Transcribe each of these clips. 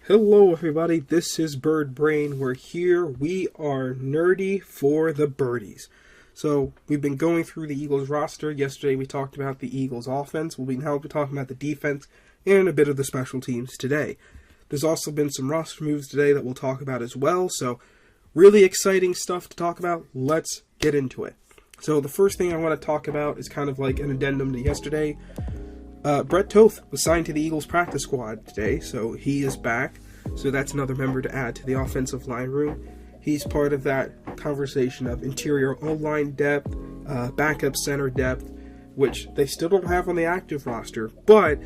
Hello everybody, this is Bird Brain. We're here. We are nerdy for the birdies. So, we've been going through the Eagles roster. Yesterday we talked about the Eagles offense. We'll be now talking about the defense and a bit of the special teams today. There's also been some roster moves today that we'll talk about as well. So, really exciting stuff to talk about. Let's get into it. So, the first thing I want to talk about is kind of like an addendum to yesterday. Brett Toth was signed to the Eagles practice squad today, so he is back. So that's another member to add to the offensive line room. He's part of that conversation of interior O-line depth, backup center depth, which they still don't have on the active roster. But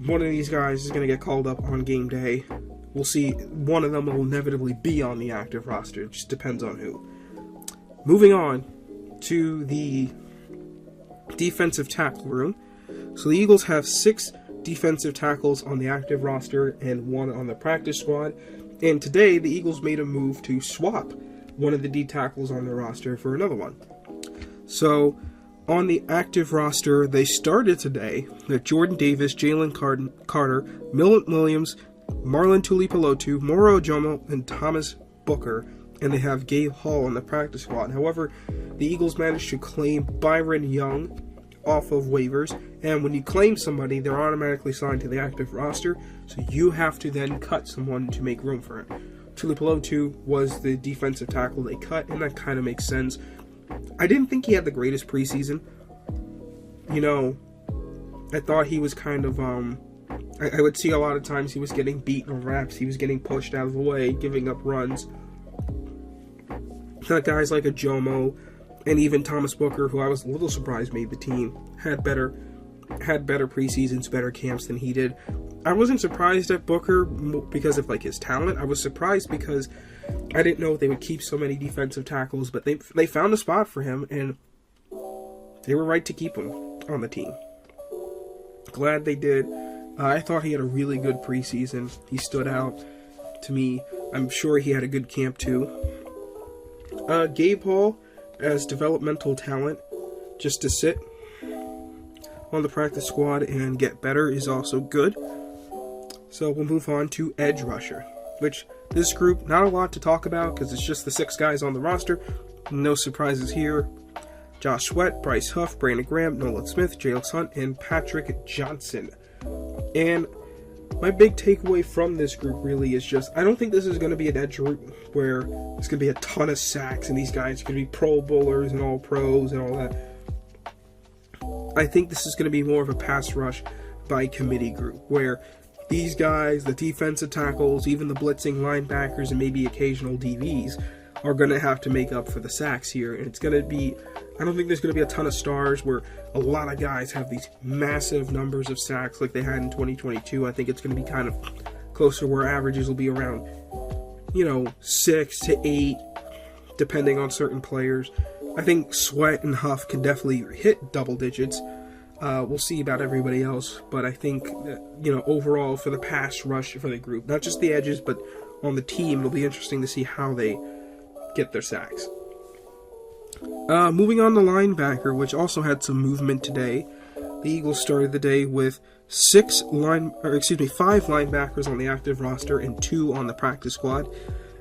one of these guys is going to get called up on game day. We'll see. One of them will inevitably be on the active roster. It just depends on who. Moving on to the defensive tackle room. So the Eagles have 6 defensive tackles on the active roster and 1 on the practice squad. And today, the Eagles made a move to swap one of the D tackles on their roster for another one. So, on the active roster, they started today with Jordan Davis, Jalen Carter, Milton Williams, Marlon Tulipilotu, Moro Ojomo, and Thomas Booker. And they have Gabe Hall on the practice squad. However, the Eagles managed to claim Byron Young off of waivers, and when you claim somebody, they're automatically signed to the active roster, so you have to then cut someone to make room for him. Tulipilotu was the defensive tackle they cut, and that kind of makes sense. I didn't think he had the greatest preseason. I thought he was kind of, I would see a lot of times he was getting beaten on reps, he was getting pushed out of the way, giving up runs. Not guys like Ojomo, and even Thomas Booker, who I was a little surprised made the team, had better preseasons, better camps than he did. I wasn't surprised at Booker because of his talent. I was surprised because I didn't know they would keep so many defensive tackles, but they found a spot for him, and they were right to keep him on the team. Glad they did. I thought he had a really good preseason. He stood out to me. I'm sure he had a good camp too. Gabe Hall, as developmental talent, just to sit on the practice squad and get better is also good. So we'll move on to edge rusher, which this group, not a lot to talk about because it's just the 6 guys on the roster. No surprises here. Josh Sweat, Bryce Huff, Brandon Graham, Nolan Smith, Jalen Hunt, and Patrick Johnson. And my big takeaway from this group really is just, I don't think this is going to be an edge group where there's going to be a ton of sacks and these guys are going to be pro bowlers and all pros and all that. I think this is going to be more of a pass rush by committee group where these guys, the defensive tackles, even the blitzing linebackers and maybe occasional DBs are going to have to make up for the sacks here. And it's going to be, I don't think there's going to be a ton of stars where a lot of guys have these massive numbers of sacks like they had in 2022. I think it's going to be kind of closer where averages will be around, 6 to 8, depending on certain players. I think Sweat and Huff can definitely hit double digits. We'll see about everybody else, but I think that, overall for the pass rush for the group, not just the edges, but on the team, it'll be interesting to see how they get their sacks. Moving on to linebacker, which also had some movement today. The Eagles started the day with 5 linebackers on the active roster and 2 on the practice squad.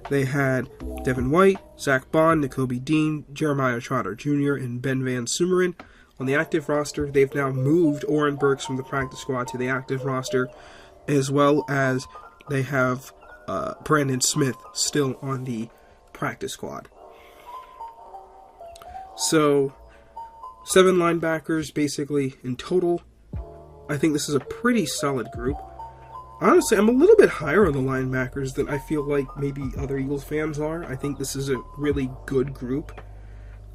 They had Devin White, Zach Bond, Nakobe Dean, Jeremiah Trotter Jr., and Ben Van Sumeren. On the active roster, they've now moved Oren Burks from the practice squad to the active roster, as well as they have Brandon Smith still on the practice squad. So, 7 linebackers basically in total. I think this is a pretty solid group. Honestly, I'm a little bit higher on the linebackers than I feel like maybe other Eagles fans are. I think this is a really good group.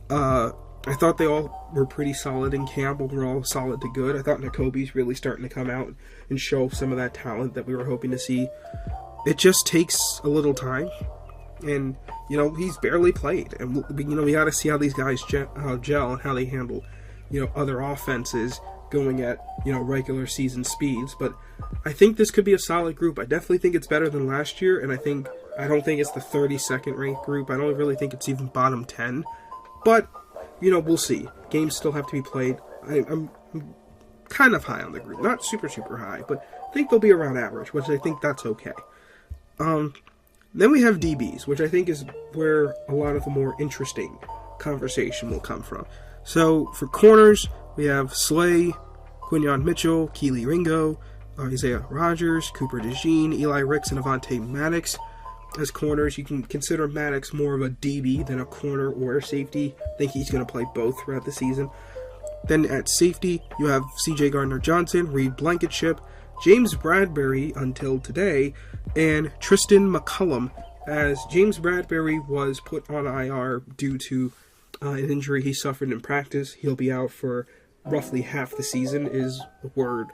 I thought they all were pretty solid in camp, overall solid to good. I thought Nakobe's really starting to come out and show some of that talent that we were hoping to see. It just takes a little time. And, he's barely played. And, we got to see how these guys gel and how they handle, other offenses going at, regular season speeds. But I think this could be a solid group. I definitely think it's better than last year. And I don't think it's the 32nd ranked group. I don't really think it's even bottom 10. But, we'll see. Games still have to be played. I'm kind of high on the group. Not super, super high, but think they'll be around average, which I think that's okay. Then we have DBs, which I think is where a lot of the more interesting conversation will come from. So for corners, we have Slay, Quinyon Mitchell, Keely Ringo, Isaiah Rodgers, Cooper DeJean, Eli Ricks, and Avonte Maddox. As corners, you can consider Maddox more of a DB than a corner or a safety. I think he's going to play both throughout the season. Then at safety, you have C.J. Gardner-Johnson, Reed Blankenship, James Bradbury until today, and Tristan McCullum, as James Bradbury was put on IR due to an injury he suffered in practice. He'll be out for roughly half the season, is the word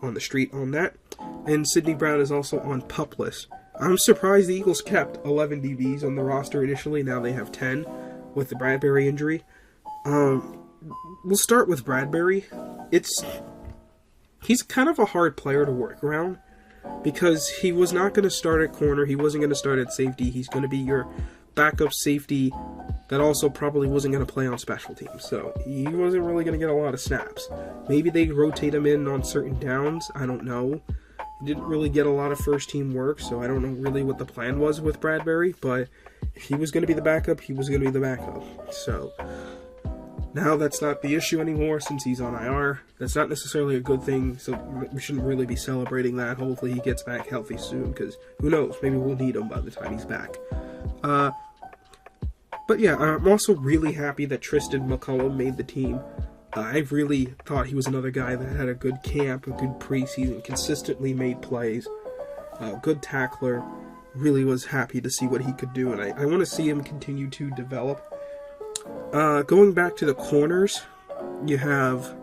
on the street on that. And Sidney Brown is also on PUP list. I'm surprised the Eagles kept 11 DBs on the roster initially. Now they have 10 with the Bradbury injury. We'll start with Bradbury. He's kind of a hard player to work around because he was not going to start at corner. He wasn't going to start at safety. He's going to be your backup safety that also probably wasn't going to play on special teams. So he wasn't really going to get a lot of snaps. Maybe they rotate him in on certain downs. I don't know. He didn't really get a lot of first team work, so I don't know really what the plan was with Bradbury. But if he was going to be the backup, he was going to be the backup. So now that's not the issue anymore since he's on IR. That's not necessarily a good thing, so we shouldn't really be celebrating that. Hopefully he gets back healthy soon, because who knows, maybe we'll need him by the time he's back. But yeah, I'm also really happy that Tristan McCullum made the team. I really thought he was another guy that had a good camp, a good preseason, consistently made plays, good tackler. Really was happy to see what he could do, and I want to see him continue to develop. Going back to the corners, you have,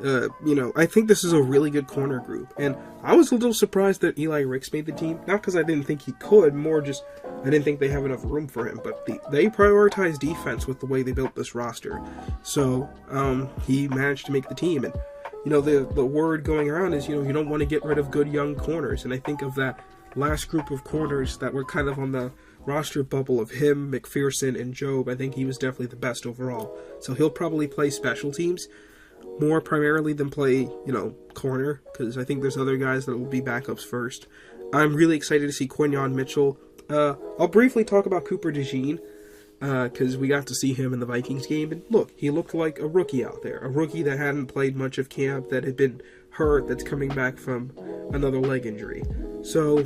I think this is a really good corner group. And I was a little surprised that Eli Ricks made the team. Not because I didn't think he could, more just I didn't think they have enough room for him. But they prioritize defense with the way they built this roster. So he managed to make the team. And, the word going around is, you don't want to get rid of good young corners. And I think of that last group of corners that were kind of on the roster bubble of him, McPherson, and Job. I think he was definitely the best overall. So he'll probably play special teams more primarily than play, corner, because I think there's other guys that will be backups first. I'm really excited to see Quinyon Mitchell. I'll briefly talk about Cooper DeJean, because we got to see him in the Vikings game, and look, he looked like a rookie out there. A rookie that hadn't played much of camp, that had been hurt, that's coming back from another leg injury. So,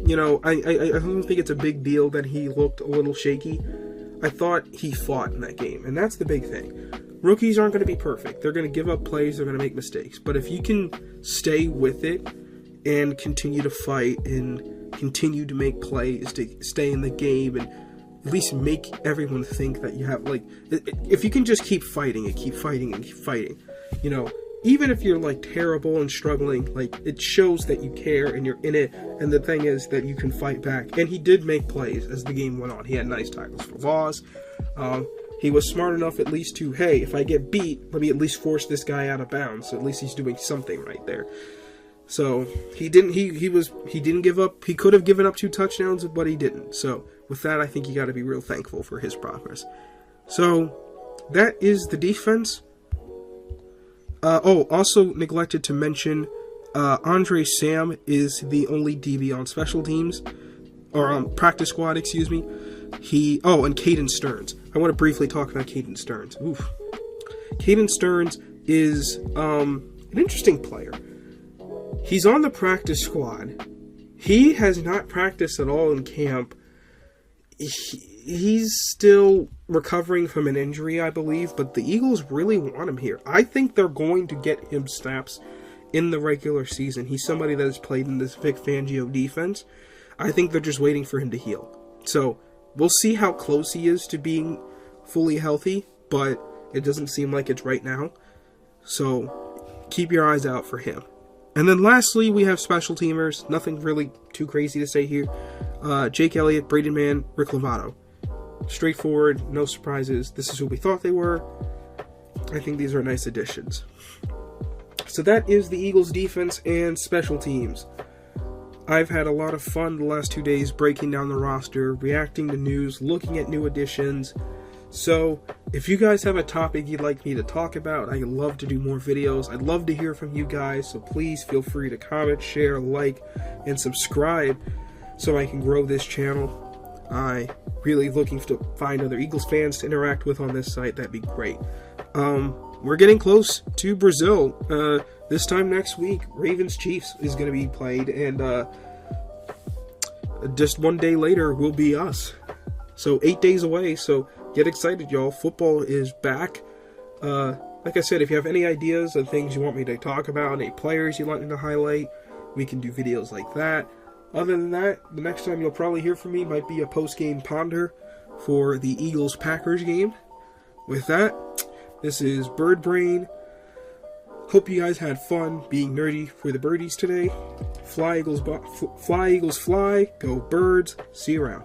I don't think it's a big deal that he looked a little shaky. I thought he fought in that game, and that's the big thing. Rookies aren't going to be perfect. They're going to give up plays, they're going to make mistakes. But if you can stay with it and continue to fight and continue to make plays, to stay in the game, and at least make everyone think that you have, if you can just keep fighting and keep fighting and keep fighting, even if you're terrible and struggling, it shows that you care and you're in it. And the thing is that you can fight back. And he did make plays as the game went on. He had nice tackles for loss. He was smart enough at least to, hey, if I get beat, let me at least force this guy out of bounds. So at least he's doing something right there. So he didn't give up. He could have given up 2 touchdowns, but he didn't. So with that, I think you got to be real thankful for his progress. So that is the defense. Also neglected to mention, Andre Sam is the only DB on special teams, or on practice squad, excuse me. And Caden Stearns. I want to briefly talk about Caden Stearns. Caden Stearns is an interesting player. He's on the practice squad. He has not practiced at all in camp. He's still recovering from an injury, I believe, but the Eagles really want him here. I think they're going to get him snaps in the regular season. He's somebody that has played in this Vic Fangio defense. I think they're just waiting for him to heal. So we'll see how close he is to being fully healthy, but it doesn't seem like it's right now. So keep your eyes out for him. And then lastly, we have special teamers. Nothing really too crazy to say here. Jake Elliott, Braden Mann, Rick Lovato. Straightforward, no surprises. This is who we thought they were. I think these are nice additions. So that is the Eagles defense and special teams. I've had a lot of fun the last 2 days breaking down the roster, reacting to news, looking at new additions, So, if you guys have a topic you'd like me to talk about, I'd love to do more videos. I'd love to hear from you guys, so please feel free to comment, share, like, and subscribe so I can grow this channel. I really looking to find other Eagles fans to interact with on this site. That'd be great. We're getting close to Brazil. This time next week, Ravens-Chiefs is going to be played, and just one day later will be us. So 8 days away, so get excited, y'all. Football is back. Like I said, if you have any ideas of things you want me to talk about, any players you want me to highlight, we can do videos like that. Other than that, the next time you'll probably hear from me might be a post-game ponder for the Eagles-Packers game. With that, this is Bird Brain. Hope you guys had fun being nerdy for the birdies today. Fly Eagles fly. Go Birds. See you around.